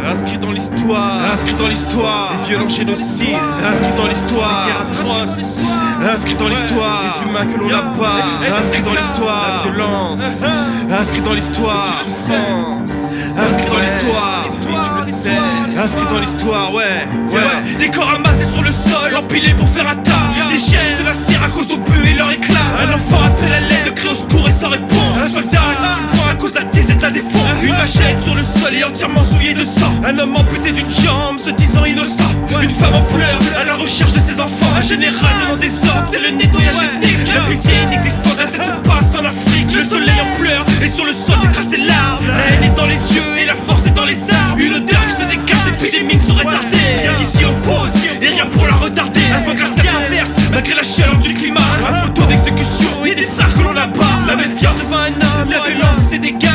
inscrit dans l'histoire, des violents génocides, inscrit dans l'histoire, des guerres atroces, inscrit dans l'histoire, des humains que l'on abat, inscrit dans l'histoire, la violence, inscrit dans l'histoire, inscrit dans l'histoire, tu le sais, inscrit dans l'histoire, ouais. Des corps amassés sur le sol, empilés pour faire un tas. Les chiens de la cire à cause d'obus et leur éclat. Un enfant appelle à l'aide, crie au secours et sans réponse. Un soldat dit du poing à cause de la tise et de la défense. Une machette sur le sol et entièrement souillée de sang. Un homme amputé d'une jambe se disant innocent. Une femme en pleurs à la recherche de ses enfants. Un général demande des ordres, c'est le nettoyage ethnique. La pitié inexistante, cette se passe en Afrique. Le soleil en pleurs et sur le sol s'écrasent ses larmes. La haine est dans les yeux et la force est dans les armes. Une odeur qui se dégage, l'épidémie ne saurait tarder. Qui s'y oppose et rien pour la retarder. Avant grâce à l'inverse, malgré la chaleur du climat. Un poteau d'exécution et des frères que l'on abat. La méfiance devant un homme, la violence et ses dégâts.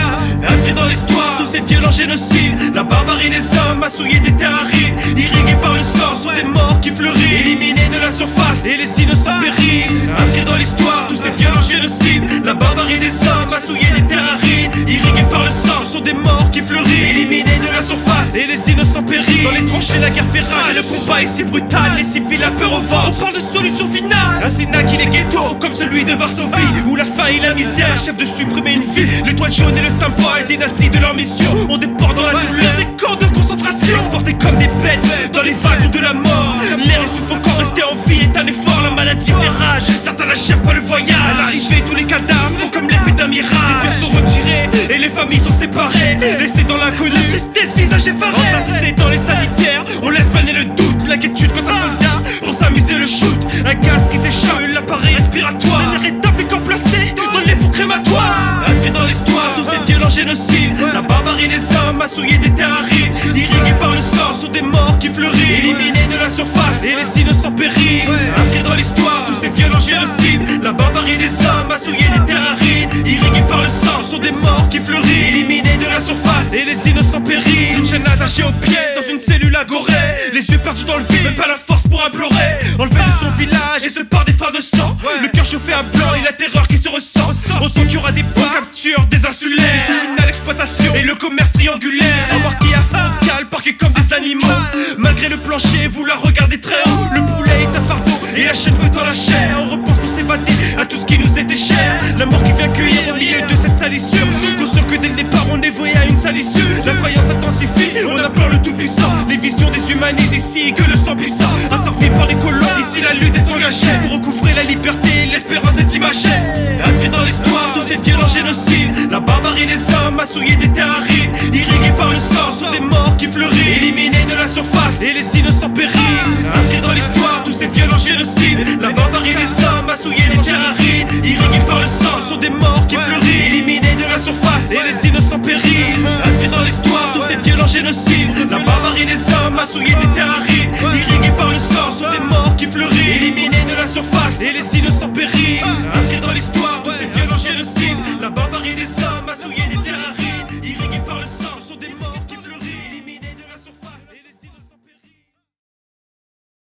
Inscrit dans l'histoire, tous ces violents génocides. La barbarie des hommes a souillé des terres arides. Irrigués par le sang, sont des morts qui fleurissent. Éliminés de la surface et les innocents périssent. Inscrit dans l'histoire, tous ces violents génocides. La barbarie des hommes a souillé des terres arides. Irrigués par le sang, sont des morts qui fleurissent. Éliminés de la surface et les innocents périssent. Dans les tranchées, la guerre fait rage. Le combat est si brutal, les civils la peur au ventre. On parle de solution finale. Un Sénat qui les ghettos, comme celui de Varsovie, où la faim et la misère achèvent de supprimer une vie. L'étoile jaune est le symbole des nazis de leur mission. On déborde dans la douleur des camps de concentration, transportés comme des bêtes dans les vagues de la mort. L'air est suffocant, rester en vie est un effort. La maladie fait rage, certains n'achèvent pas le voyage. À l'arrivée, tous les cadavres font comme l'effet d'un mirage. Les pères sont retirés et les familles sont séparées, laissées dans l'inconnu, la tristesse, visage effaré. Entassés dans les sanitaires, on laisse planer le doute. L'inquiétude quand un soldat pour s'amuser le shoot. Un gaz qui s'échappe, l'appareil respiratoire. Dernière étape est placé dans les fours crématoires. Inscrit dans l'histoire, tous ces violents génocides. La barbarie des hommes a souillé des terres arides. Irrigués par le sang, sont des morts qui fleurissent. Éliminés de la surface et les innocents périssent. Inscrit dans l'histoire, tous ces violents génocides. La barbarie des hommes a souillé des terres arides. Irrigués par le sang, sont des morts qui fleurissent. Éliminés de la surface et les innocents périssent. Une chaîne attachée au pied dans une cellule agorée. Les yeux perdus dans le vide, même pas la force pour implorer. Enlevé de son village et se part des frères de sang. Le cœur chauffé à blanc et la terreur qui se ressent. On sent qu'il y aura des points capture, des insulaires. C'est final l'exploitation et le commerce triangulaire. Embarqués à fond de cale, parqués comme des animaux. Malgré le plancher, vous la regardez très haut. Le poulet est un fardeau et la chaîne veut dans la chair. On repense pour s'évader à tout ce qui nous était cher. La mort qui vient cueillir au milieu de cette salissure. Conscient que dès le départ on est voué à une salissure. La croyance intensifie, on implore le tout puissant. Les visions déshumanisent ici que le sang puissant. Asservi par les colons, ici la lutte est engagée. Pour recouvrer la liberté, l'espérance est imagée. Inscrit dans l'histoire, tous ces violents génocides. La barbarie des hommes a souillé des terres arides. Irrigués par le sang, sont des morts qui fleurissent. Éliminés de la surface et les innocents périssent. Inscrit dans l'histoire, tous ces violents génocides. La barbarie des hommes a souillé des terres arides. Irrigués par le sang, sont des morts qui fleurissent. Éliminés de la surface et les innocents périssent. Inscrit dans l'histoire, tous ces violents génocides. La barbarie des hommes a souillé des terres arides. Irrigués par le sang, sont des morts qui fleurissent. Éliminés de la surface et les innocents périssent. Inscrit dans l'histoire, tous ces violents génocides. La barbarie des hommes a souillé